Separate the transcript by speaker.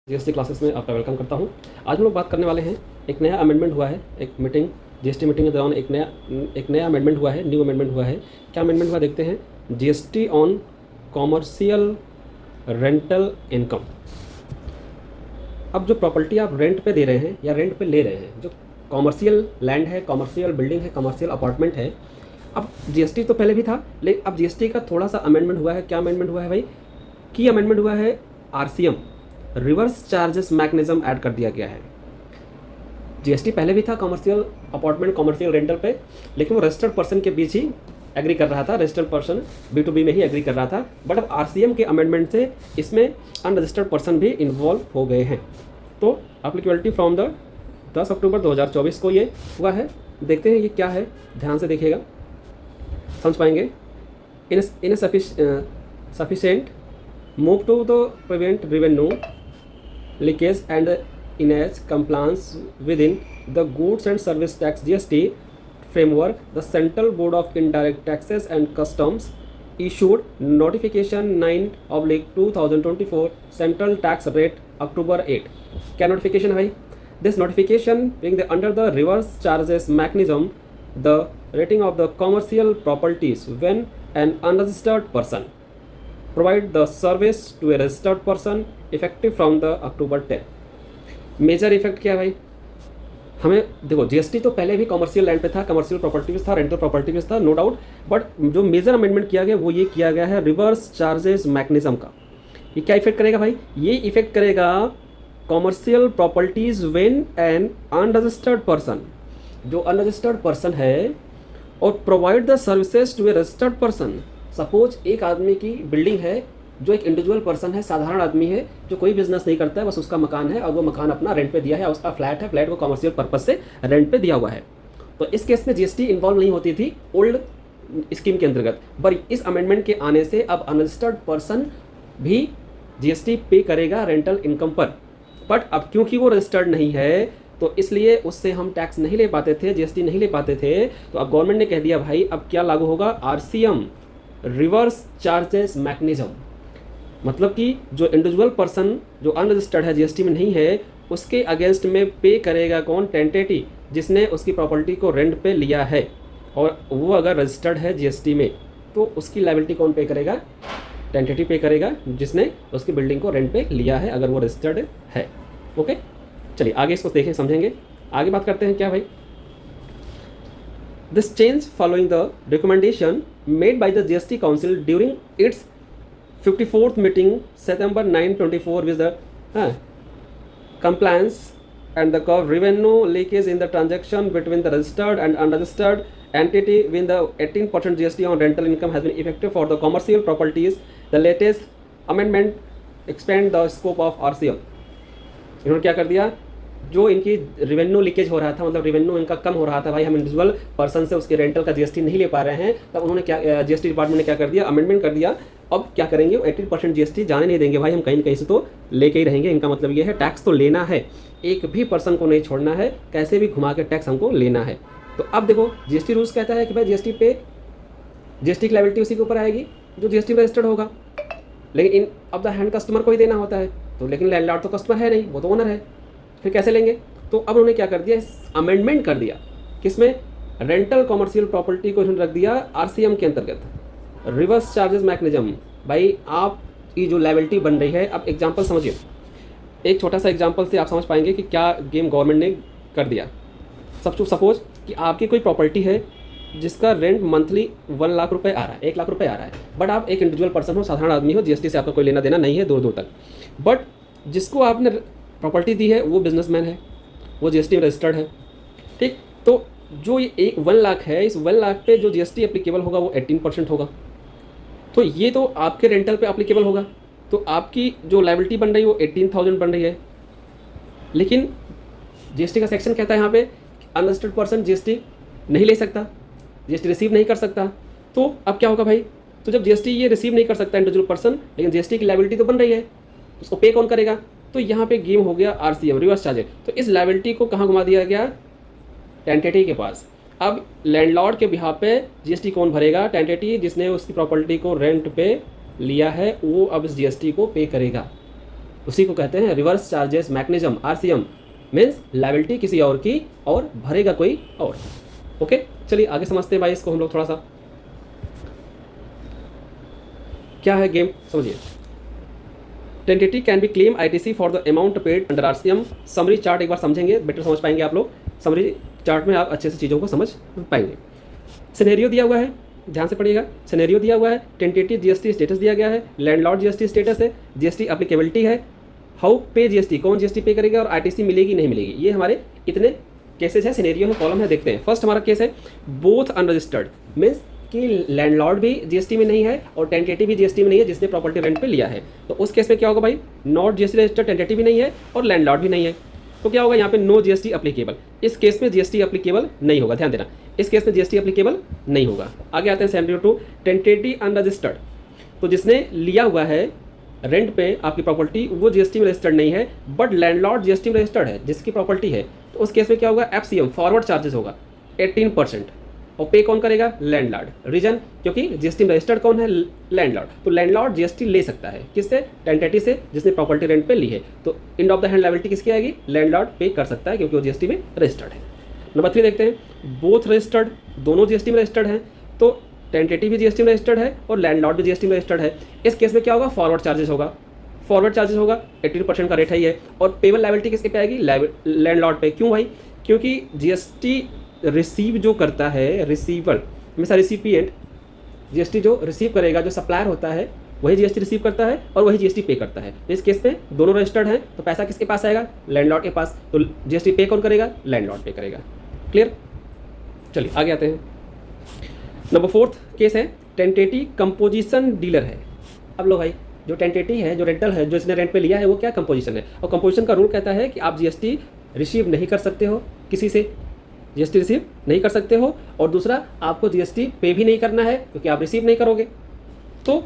Speaker 1: GST classes में आपका welcome करता हूं। आज हम लोग बात करने वाले हैं, एक नया अमेंडमेंट हुआ है, एक मीटिंग जीएसटी मीटिंग के दौरान एक नया अमेंडमेंट हुआ है, न्यू अमेंडमेंट हुआ है। क्या अमेंडमेंट हुआ देखते हैं। GST on commercial rental income. अब जो प्रॉपर्टी आप रेंट पे दे रहे हैं या रेंट पे ले रहे हैं, जो कॉमर्शियल लैंड है, कॉमर्शियल बिल्डिंग है, कॉमर्शियल अपार्टमेंट है, अब जीएसटी तो पहले भी था, लेकिन अब जीएसटी का थोड़ा सा अमेंडमेंट हुआ है। क्या अमेंडमेंट हुआ है भाई? की अमेंडमेंट हुआ है, RCM reverse charges mechanism add कर दिया गया है। जीएसटी पहले भी था कमर्शियल अपार्टमेंट, कमर्शियल रेंटल पे, लेकिन वो रजिस्टर्ड पर्सन के बीच ही एग्री कर रहा था, रजिस्टर्ड पर्सन B2B में ही एग्री कर रहा था। बट अब आरसीएम के अमेंडमेंट से इसमें अनरजिस्टर्ड पर्सन भी इन्वॉल्व हो गए हैं। तो एप्लीकेबिलिटी फ्रॉम द 10 अक्टूबर 2024 को ये हुआ है। देखते हैं ये क्या है, ध्यान से देखिएगा, समझ पाएंगे। In sufficient move to the prevent revenue leakage and enhance compliance within the goods and service tax GST framework, the Central Board of Indirect Taxes and Customs issued notification 9/2024 Central Tax Rate October 8। क्या notification है भाई? This notification being under the reverse charges mechanism, the rating of the commercial properties when an unregistered person provide the service to a registered person effective from the October 10। Major effect क्या है भाई? हमें देखो, GST तो पहले भी commercial land पे था, कमर्शियल प्रॉपर्टीज था, रेंटल प्रॉपर्टीज था, नो डाउट। बट जो मेजर अमेंडमेंट किया गया वो ये किया गया है रिवर्स चार्जेस मैकेनिज्म का। ये क्या इफेक्ट करेगा भाई? ये इफेक्ट करेगा commercial properties when an unregistered person, जो अनरजिस्टर्ड पर्सन है, और provide the services to a registered person. Suppose एक आदमी की बिल्डिंग है, जो एक इंडिविजुअल पर्सन है, साधारण आदमी है, जो कोई बिजनेस नहीं करता है, बस उसका मकान है और वो मकान अपना रेंट पे दिया है, उसका फ्लैट है, फ्लैट को कमर्शियल पर्पस से रेंट पे दिया हुआ है। तो इस केस में जीएसटी इन्वॉल्व नहीं होती थी ओल्ड स्कीम के अंतर्गत, पर इस अमेंडमेंट के आने से अब अनरजिस्टर्ड पर्सन भी जीएसटी पे करेगा रेंटल इनकम पर। बट अब क्योंकि वो रजिस्टर्ड नहीं है, तो इसलिए उससे हम टैक्स नहीं ले पाते थे, जीएसटी नहीं ले पाते थे। तो अब गवर्नमेंट ने कह दिया भाई अब क्या लागू होगा? RCM reverse charges mechanism. मतलब कि जो इंडिविजुअल पर्सन जो अनरजिस्टर्ड है, जीएसटी में नहीं है, उसके अगेंस्ट में पे करेगा कौन? टेंटेटी, जिसने उसकी प्रॉपर्टी को रेंट पे लिया है, और वो अगर रजिस्टर्ड है जीएसटी में, तो उसकी लायबिलिटी कौन पे करेगा? टेंटेटी पे करेगा, जिसने उसकी बिल्डिंग को रेंट पे लिया है, अगर वो रजिस्टर्ड है। ओके, चलिए आगे इसको देखें, समझेंगे। आगे बात करते हैं क्या भाई? This change following the recommendation made by the GST Council during its 54th meeting September 9, 2024 with the compliance and the revenue leakage in the transaction between the registered and unregistered entity when the 18% GST on rental income has been effective for the commercial properties. The latest amendment expand the scope of RCM। इन्होंने क्या कर दिया? जो इनकी revenue leakage हो रहा था, मतलब रेवेन्यू इनका कम हो रहा था, भाई हम इंडिविजुअल पर्सन से उसके रेंटल का जीएसटी नहीं ले पा रहे हैं, तब उन्होंने क्या, जीएसटी डिपार्टमेंट ने क्या कर दिया? अमेंडमेंट कर दिया। अब क्या करेंगे? 18% जीएसटी जाने नहीं देंगे भाई, हम कहीं न कहीं से तो लेके ही रहेंगे। इनका मतलब ये है टैक्स तो लेना है, एक भी पर्सन को नहीं छोड़ना है, कैसे भी घुमा के टैक्स हमको लेना है। तो अब देखो, जीएसटी रूल्स कहता है कि भाई जीएसटी पे, जीएसटी की लायबिलिटी उसी के ऊपर आएगी जो जीएसटी में रजिस्टर्ड होगा, लेकिन इन अब द हैंड कस्टमर को ही देना होता है। तो लेकिन लैंडलॉर्ड तो कस्टमर है नहीं, वो तो ओनर है, फिर कैसे लेंगे? तो अब उन्होंने क्या कर दिया? अमेंडमेंट कर दिया, किसमें? रेंटल कॉमर्शियल प्रॉपर्टी को इन्होंने रख दिया आरसीएम के अंतर्गत, रिवर्स चार्जेस मैकेनिज्म। भाई आप ये जो लायबिलिटी बन रही है, अब एग्जांपल समझिए, एक छोटा सा एग्जांपल से आप समझ पाएंगे कि क्या गेम गवर्नमेंट ने कर दिया। सपोज कि आपकी कोई प्रॉपर्टी है जिसका रेंट मंथली 1 लाख रुपये आ रहा है, 1 लाख रुपये आ रहा है, बट आप एक इंडिविजुअल पर्सन हो, साधारण आदमी हो, जीएसटी से आपका कोई लेना देना नहीं है दूर दूर तक। बट जिसको आपने प्रॉपर्टी दी है वो बिजनेसमैन है, वो जीएसटी में रजिस्टर्ड है, ठीक। तो जो ये 1 लाख है, इस 1 लाख पे जो जीएसटी एप्लीकेबल होगा वो 18% होगा। तो ये तो आपके रेंटल पे एप्लीकेबल होगा, तो आपकी जो लायबिलिटी बन रही है वो 18,000 बन रही है। लेकिन जीएसटी का सेक्शन कहता है यहाँ पे अनरजिस्टर्ड पर्सन जीएसटी नहीं ले सकता, जीएसटी रिसीव नहीं कर सकता। तो अब क्या होगा भाई? तो जब जीएसटी ये रिसीव नहीं कर सकता इंडिविजुअल पर्सन, लेकिन जीएसटी की लायबिलिटी तो बन रही है, उसको पे कौन करेगा? तो यहाँ पे गेम हो गया आरसीएम, रिवर्स चार्जेस। तो इस लायबिलिटी को कहाँ घुमा दिया गया? टेंटेटी के पास। अब लैंडलॉर्ड के बिहाफ पे जीएसटी कौन भरेगा? टेंटेटी, जिसने उसकी प्रॉपर्टी को रेंट पे लिया है, वो अब इस जीएसटी को पे करेगा। उसी को कहते हैं reverse charges mechanism, RCM means liability किसी और की और भरेगा कोई और। ओके, चलिए आगे समझते हैं भाई इसको हम लोग थोड़ा सा। क्या है गेम समझिए। Tentative can be claim ITC for the amount paid under RCM। Summary chart एक बार समझेंगे, बेटर समझ पाएंगे आप लोग। समरी चार्ट में आप अच्छे से चीज़ों को समझ पाएंगे। सिनेरियो दिया हुआ है, ध्यान से पढ़िएगा। सिनेरियो दिया हुआ है, टेंटेटिव GST स्टेटस दिया गया है, लैंडलॉर्ड GST स्टेटस है, GST एप्लीकेबिलिटी है, हाउ पे GST, कौन GST पे करेगा और ITC मिलेगी नहीं मिलेगी। ये हमारे इतने केसेस है, सिनेरियो है, कॉलम है, देखते हैं। फर्स्ट हमारा केस है बोथ अनरजिस्टर्ड, मीन्स कि लैंडलॉर्ड भी GST में नहीं है और टेंटेटिव भी GST में नहीं है जिसने प्रॉपर्टी रेंट पे लिया है। तो उस केस में क्या होगा भाई, नॉट GST रजिस्टर्ड, टेंटेटिव भी नहीं है और लैंडलॉर्ड भी नहीं है, तो क्या होगा यहाँ पे नो GST एप्लीकेबल। इस केस में GST एप्लीकेबल नहीं होगा, ध्यान देना, इस केस में GST एप्लीकेबल नहीं होगा। आगे आते हैं सिनेरियो 2, टेंटेटिव अनरजिस्टर्ड। तो जिसने लिया हुआ है रेंट पे आपकी प्रॉपर्टी वो GST में रजिस्टर्ड नहीं है, बट लैंडलॉर्ड GST में रजिस्टर्ड है जिसकी प्रॉपर्टी है। तो उस केस में क्या होगा, FCM फॉरवर्ड चार्जेस होगा 18% और पे कौन करेगा, लैंडलॉर्ड। रीजन, क्योंकि GST में रजिस्टर्ड कौन है, लैंडलॉर्ड। तो लैंडलॉर्ड GST ले सकता है किससे, टेंटेटिव से जिसने प्रॉपर्टी रेंट पे ली है। तो end of the hand liability किसकी आएगी, लैंडलॉर्ड पे कर सकता है क्योंकि वो GST में रजिस्टर्ड है। नंबर 3 देखते हैं, बोथ रजिस्टर्ड, दोनों GST में रजिस्टर्ड हैं। तो टेंटेटिव भी GST में रजिस्टर्ड है और लैंडलॉर्ड भी GST में रजिस्टर्ड है। इस केस में क्या होगा, फॉरवर्ड चार्जेस होगा, फॉरवर्ड चार्जेस होगा 18% का रेट है ये। और पेबल लायबिलिटी किसके पे आएगी, लैंडलॉर्ड पे। क्यों भाई, क्योंकि GST रिसीव जो करता है, रिसीवर हमेशा रिसिपिएंट, GST जो रिसीव करेगा, जो सप्लायर होता है वही GST रिसीव करता है और वही GST पे करता है। तो इस केस में दोनों रजिस्टर्ड हैं तो पैसा किसके पास आएगा, लैंडलॉर्ड के पास। तो GST पे कौन करेगा, लैंडलॉर्ड पे करेगा। क्लियर, चलिए आगे आते हैं। नंबर 4 केस है टेंटेटिव कंपोजिशन डीलर है। अब लो भाई, जो टेंटेटिव है, जो रेंटल है, जो इसने रेंट पे लिया है वो क्या, कंपोजिशन है। और कंपोजिशन का रूल कहता है कि आप GST रिसीव नहीं कर सकते हो किसी से, GST रिसीव नहीं कर सकते हो, और दूसरा आपको GST पे भी नहीं करना है क्योंकि आप रिसीव नहीं करोगे। तो